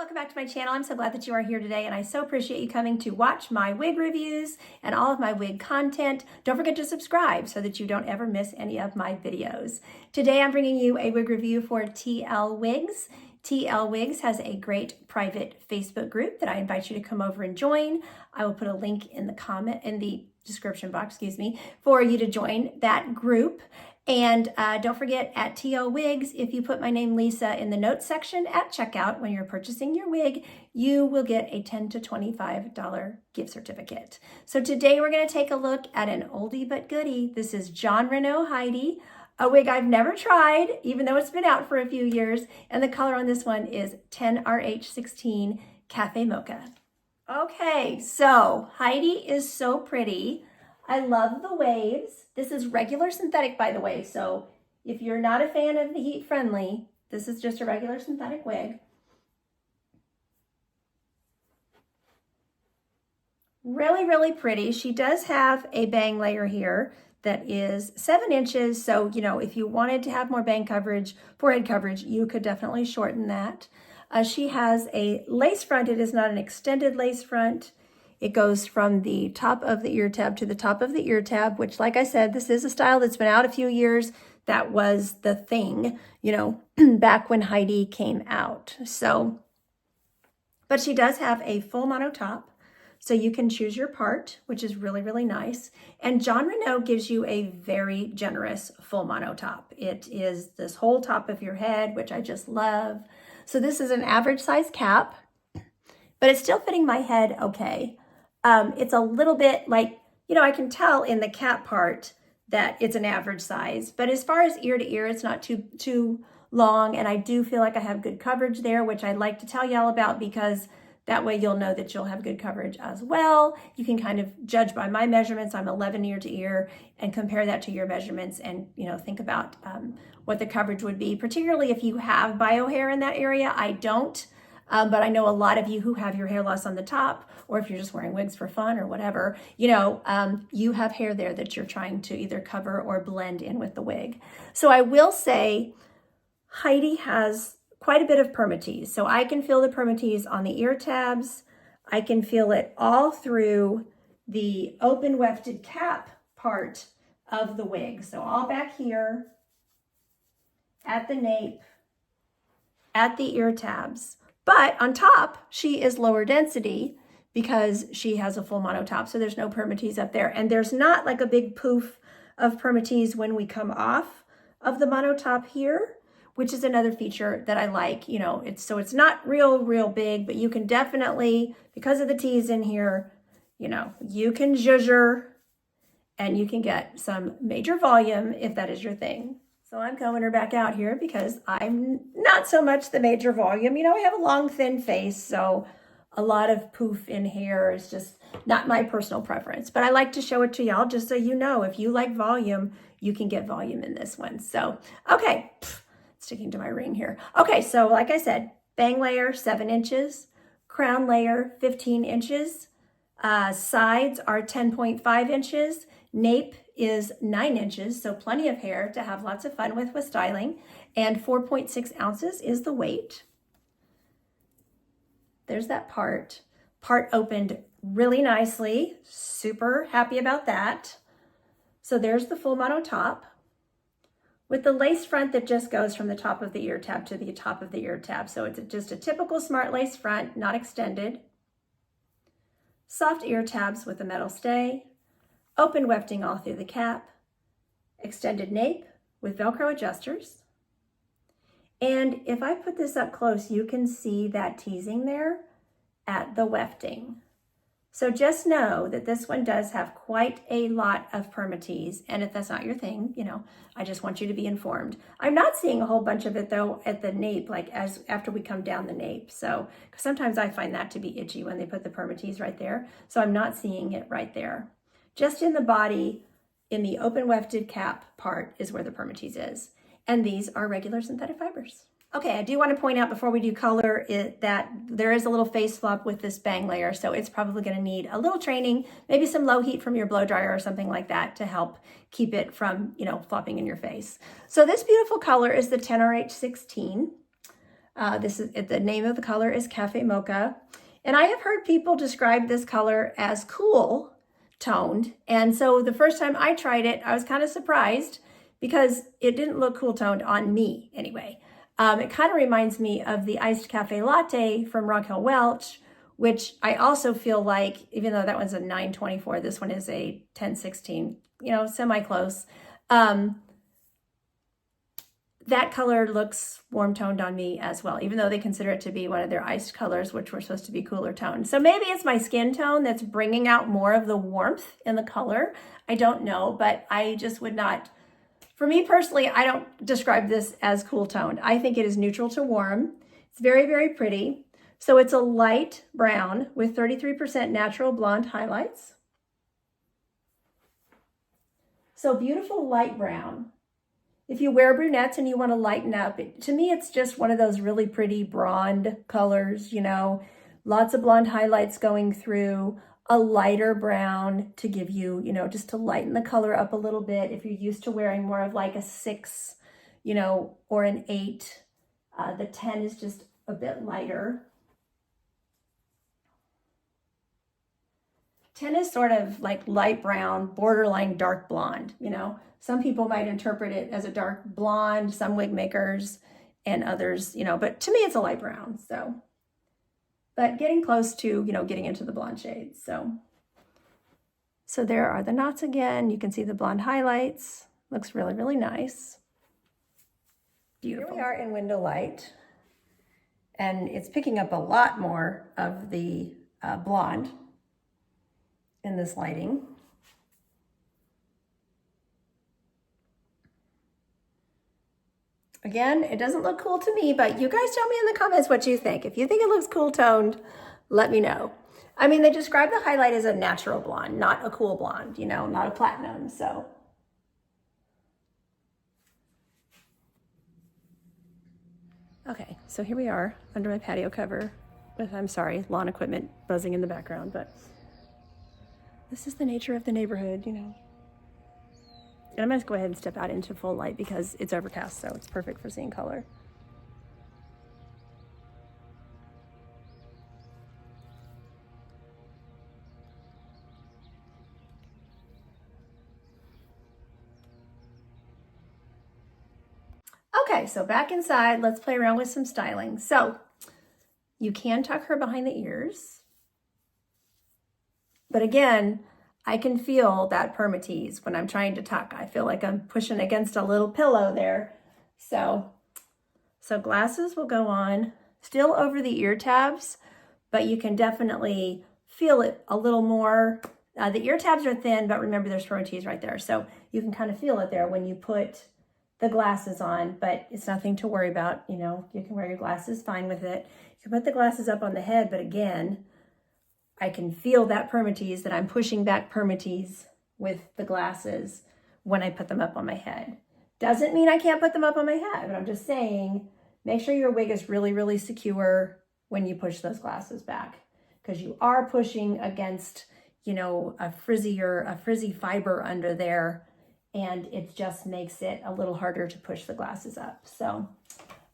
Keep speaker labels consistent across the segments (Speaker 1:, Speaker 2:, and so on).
Speaker 1: Welcome back to my channel. I'm so glad that you are here today, and I so appreciate you coming to watch my wig reviews and all of my wig content. Don't forget to subscribe so that you don't ever miss any of my videos. Today I'm bringing you a wig review for TL Wigs. TL Wigs has a great private Facebook group that I invite you to come over and join. I will put a link in the description box, for you to join that group. And don't forget, at TL Wigs, if you put my name Lisa in the notes section at checkout when you're purchasing your wig, you will get a $10 to $25 gift certificate. So today we're going to take a look at an oldie but goodie. This is Jon Renau Heidi, a wig I've never tried, even though it's been out for a few years. And the color on this one is 10RH16 Caffe Mocha. Okay, so Heidi is so pretty. I love the waves. This is regular synthetic, by the way. So if you're not a fan of the heat friendly, this is just a regular synthetic wig. Really, really pretty. She does have a bang layer here that is 7 inches. So, you know, if you wanted to have more bang coverage, forehead coverage, you could definitely shorten that. She has a lace front. It is not an extended lace front. It goes from the top of the ear tab to the top of the ear tab, which, like I said, this is a style that's been out a few years. That was the thing, you know, back when Heidi came out. So, but she does have a full mono top, so you can choose your part, which is really, really nice. And Jon Renau gives you a very generous full mono top. It is this whole top of your head, which I just love. So this is an average size cap, but it's still fitting my head okay. It's a little bit like, you know, I can tell in the cap part that it's an average size, but as far as ear to ear, it's not too long. And I do feel like I have good coverage there, which I'd like to tell y'all about, because that way you'll know that you'll have good coverage as well. You can kind of judge by my measurements. I'm 11 ear to ear, and compare that to your measurements and, you know, think about what the coverage would be, particularly if you have bio hair in that area. I don't. But I know a lot of you who have your hair loss on the top, or if you're just wearing wigs for fun or whatever, you know, you have hair there that you're trying to either cover or blend in with the wig. So I will say Heidi has quite a bit of permatease. So I can feel the permatease on the ear tabs. I can feel it all through the open wefted cap part of the wig. So all back here, at the nape, at the ear tabs. But on top, she is lower density because she has a full mono top, so there's no permatease up there. And there's not like a big poof of permatease when we come off of the mono top here, which is another feature that I like. You know, it's not real big, but you can definitely, because of the tease in here, you know, you can zhuzher and you can get some major volume if that is your thing. So I'm combing her back out here because I'm not so much the major volume. You know, I have a long, thin face, so a lot of poof in hair is just not my personal preference. But I like to show it to y'all just so you know, if you like volume, you can get volume in this one. So, okay, sticking to my ring here. Okay, so like I said, bang layer, 7 inches, crown layer, 15 inches, sides are 10.5 inches, nape is 9 inches, so plenty of hair to have lots of fun with styling, and 4.6 ounces is the weight. There's that part. Part opened really nicely. Super happy about that. So there's the full mono top with the lace front that just goes from the top of the ear tab to the top of the ear tab. So it's just a typical smart lace front, not extended. Soft ear tabs with a metal stay. Open wefting all through the cap, extended nape with Velcro adjusters. And if I put this up close, you can see that teasing there at the wefting. So just know that this one does have quite a lot of permatease. And if that's not your thing, you know, I just want you to be informed. I'm not seeing a whole bunch of it though at the nape, like after we come down the nape. So, because sometimes I find that to be itchy when they put the permatease right there. So I'm not seeing it right there. Just in the body, in the open wefted cap part is where the permatease is. And these are regular synthetic fibers. Okay, I do want to point out before we do color that there is a little face flop with this bang layer, so it's probably going to need a little training, maybe some low heat from your blow dryer or something like that to help keep it from, you know, flopping in your face. So this beautiful color is the 10RH16. The name of the color is Caffe Mocha. And I have heard people describe this color as cool toned. And so the first time I tried it, I was kind of surprised because it didn't look cool toned on me anyway. It kind of reminds me of the iced cafe latte from Raquel Welch, which I also feel like, even though that one's a 924, this one is a 1016, semi-close. That color looks warm toned on me as well, even though they consider it to be one of their iced colors, which were supposed to be cooler toned. So maybe it's my skin tone that's bringing out more of the warmth in the color. I don't know, but I just would not, for me personally, I don't describe this as cool toned. I think it is neutral to warm. It's very, very pretty. So it's a light brown with 33% natural blonde highlights. So beautiful light brown. If you wear brunettes and you want to lighten up, to me, it's just one of those really pretty blonde colors, lots of blonde highlights going through, a lighter brown to give you, just to lighten the color up a little bit. If you're used to wearing more of like a 6, or an 8, the 10 is just a bit lighter. 10 is sort of like light brown, borderline dark blonde, Some people might interpret it as a dark blonde, some wig makers and others, but to me it's a light brown. So, but getting close to, getting into the blonde shades. So there are the knots again. You can see the blonde highlights. Looks really, really nice. Beautiful. Here we are in window light, and it's picking up a lot more of the blonde in this lighting. Again, it doesn't look cool to me, but you guys tell me in the comments what you think. If you think it looks cool toned, let me know. I mean, they describe the highlight as a natural blonde, not a cool blonde, not a platinum, so. Okay, so here we are under my patio cover with, I'm sorry, lawn equipment buzzing in the background, but this is the nature of the neighborhood, And I'm going to go ahead and step out into full light because it's overcast, so it's perfect for seeing color. Okay, so back inside, let's play around with some styling. So you can tuck her behind the ears, but again, I can feel that permatease when I'm trying to tuck. I feel like I'm pushing against a little pillow there. So glasses will go on, still over the ear tabs, but you can definitely feel it a little more. The ear tabs are thin, but remember there's permatease right there. So you can kind of feel it there when you put the glasses on, but it's nothing to worry about. You can wear your glasses fine with it. You can put the glasses up on the head, but again, I can feel that permatease, that I'm pushing back permatease with the glasses when I put them up on my head. Doesn't mean I can't put them up on my head, but I'm just saying, make sure your wig is really, really secure when you push those glasses back, because you are pushing against, a frizzy fiber under there, and it just makes it a little harder to push the glasses up. So,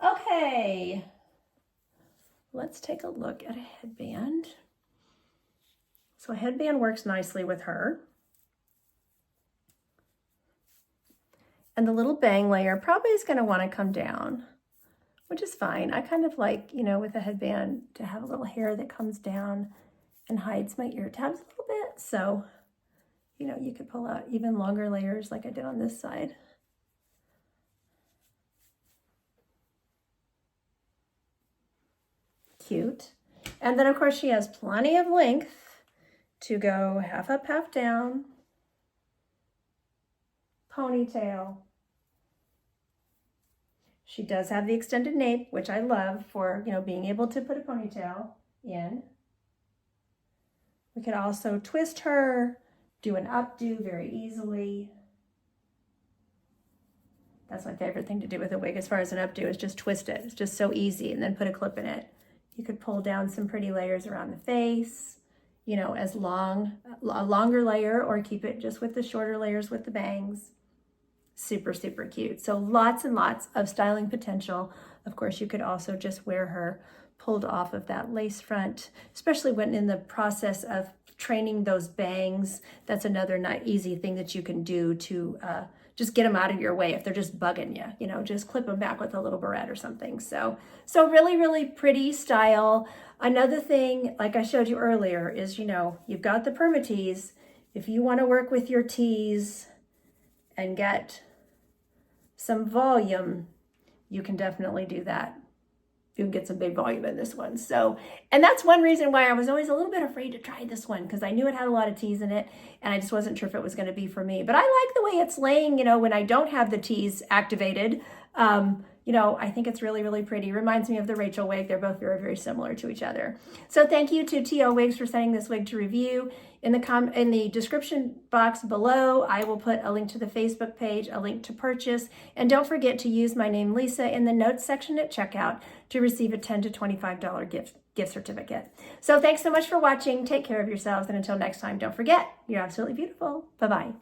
Speaker 1: okay, let's take a look at a headband. So a headband works nicely with her. And the little bang layer probably is going to want to come down, which is fine. I kind of like, with a headband to have a little hair that comes down and hides my ear tabs a little bit. So, you could pull out even longer layers like I did on this side. Cute. And then of course she has plenty of length to go half up, half down, ponytail. She does have the extended nape, which I love for, being able to put a ponytail in. We could also twist her, do an updo very easily. That's my favorite thing to do with a wig as far as an updo is just twist it. It's just so easy, and then put a clip in it. You could pull down some pretty layers around the face, as a longer layer, or keep it just with the shorter layers with the bangs. Super, super cute. So lots and lots of styling potential Of course, you could also just wear her pulled off of that lace front, especially when in the process of training those bangs. That's another easy thing that you can do to just get them out of your way if they're just bugging you. You know, just clip them back with a little barrette or something. So really, really pretty style. Another thing, like I showed you earlier, is, you know, you've got the permatees. If you want to work with your tees and get some volume, you can definitely do that. You can get some big volume in this one. So, and that's one reason why I was always a little bit afraid to try this one, because I knew it had a lot of tees in it and I just wasn't sure if it was going to be for me. But I like the way it's laying, you know, when I don't have the tees activated. You know, I think it's really, really pretty. Reminds me of the Rachel wig. They're both very, very similar to each other. So thank you to TO Wigs for sending this wig to review. In the description box below, I will put a link to the Facebook page, a link to purchase, and don't forget to use my name Lisa in the notes section at checkout to receive a $10 to $25 gift certificate. So thanks so much for watching. Take care of yourselves, and until next time, don't forget, you're absolutely beautiful. Bye-bye.